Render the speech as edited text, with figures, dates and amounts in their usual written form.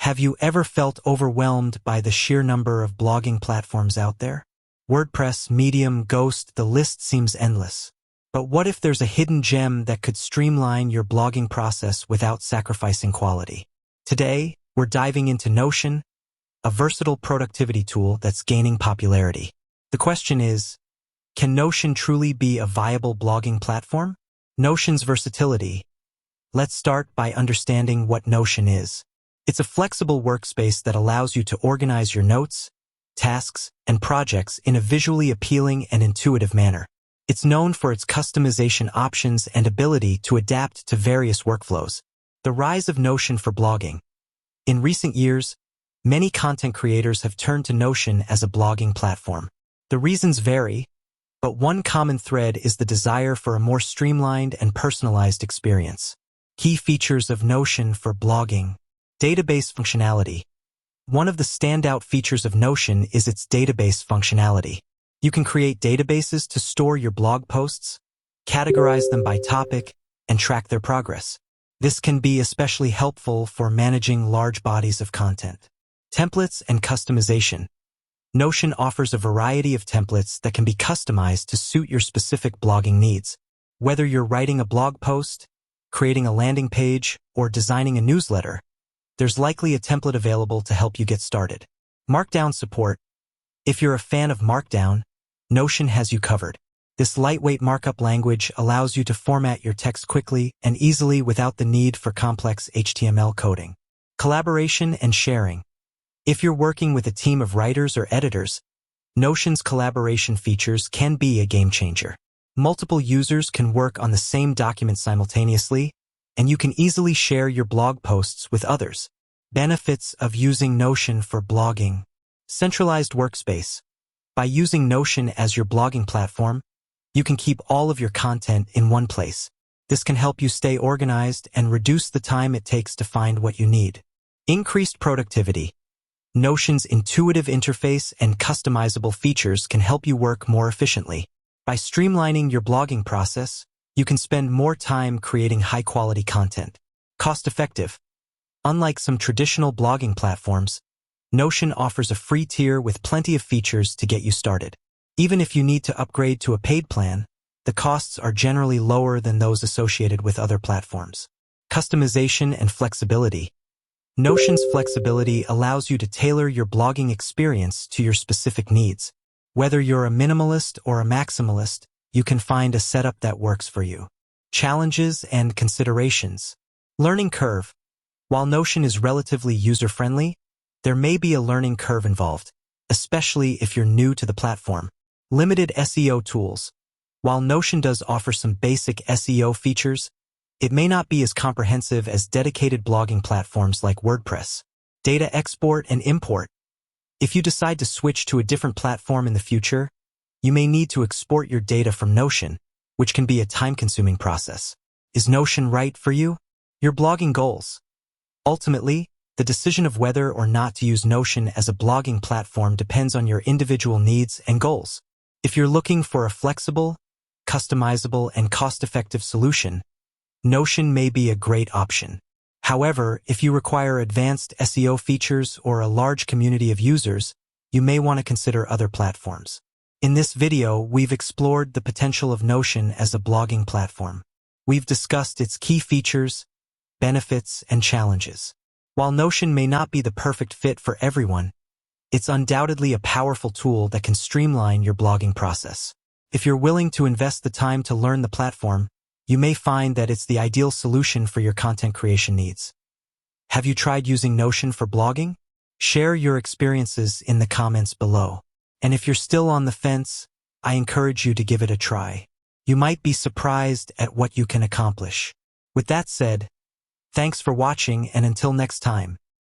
Have you ever felt overwhelmed by the sheer number of blogging platforms out there? WordPress, Medium, Ghost, the list seems endless. But what if there's a hidden gem that could streamline your blogging process without sacrificing quality? Today, we're diving into Notion, a versatile productivity tool that's gaining popularity. The question is, can Notion truly be a viable blogging platform? Notion's versatility. Let's start by understanding what Notion is. It's a flexible workspace that allows you to organize your notes, tasks, and projects in a visually appealing and intuitive manner. It's known for its customization options and ability to adapt to various workflows. The rise of Notion for blogging. In recent years, many content creators have turned to Notion as a blogging platform. The reasons vary, but one common thread is the desire for a more streamlined and personalized experience. Key features of Notion for blogging. Database functionality. One of the standout features of Notion is its database functionality. You can create databases to store your blog posts, categorize them by topic, and track their progress. This can be especially helpful for managing large bodies of content. Templates and customization. Notion offers a variety of templates that can be customized to suit your specific blogging needs. Whether you're writing a blog post, creating a landing page, or designing a newsletter, there's likely a template available to help you get started. Markdown support. If you're a fan of Markdown, Notion has you covered. This lightweight markup language allows you to format your text quickly and easily without the need for complex HTML coding. Collaboration and sharing. If you're working with a team of writers or editors, Notion's collaboration features can be a game changer. Multiple users can work on the same document simultaneously, and you can easily share your blog posts with others. Benefits of using Notion for blogging. Centralized workspace. By using Notion as your blogging platform, you can keep all of your content in one place. This can help you stay organized and reduce the time it takes to find what you need. Increased productivity. Notion's intuitive interface and customizable features can help you work more efficiently. By streamlining your blogging process, you can spend more time creating high-quality content. Cost-effective. Unlike some traditional blogging platforms, Notion offers a free tier with plenty of features to get you started. Even if you need to upgrade to a paid plan, the costs are generally lower than those associated with other platforms. Customization and flexibility. Notion's flexibility allows you to tailor your blogging experience to your specific needs. Whether you're a minimalist or a maximalist, you can find a setup that works for you. Challenges and considerations. Learning curve. While Notion is relatively user-friendly, there may be a learning curve involved, especially if you're new to the platform. Limited SEO tools. While Notion does offer some basic SEO features, it may not be as comprehensive as dedicated blogging platforms like WordPress. Data export and import. If you decide to switch to a different platform in the future, you may need to export your data from Notion, which can be a time-consuming process. Is Notion right for you? Your blogging goals. Ultimately, the decision of whether or not to use Notion as a blogging platform depends on your individual needs and goals. If you're looking for a flexible, customizable, and cost-effective solution, Notion may be a great option. However, if you require advanced SEO features or a large community of users, you may want to consider other platforms. In this video, we've explored the potential of Notion as a blogging platform. We've discussed its key features, benefits, and challenges. While Notion may not be the perfect fit for everyone, it's undoubtedly a powerful tool that can streamline your blogging process. If you're willing to invest the time to learn the platform, you may find that it's the ideal solution for your content creation needs. Have you tried using Notion for blogging? Share your experiences in the comments below. And if you're still on the fence, I encourage you to give it a try. You might be surprised at what you can accomplish. With that said, thanks for watching, and until next time.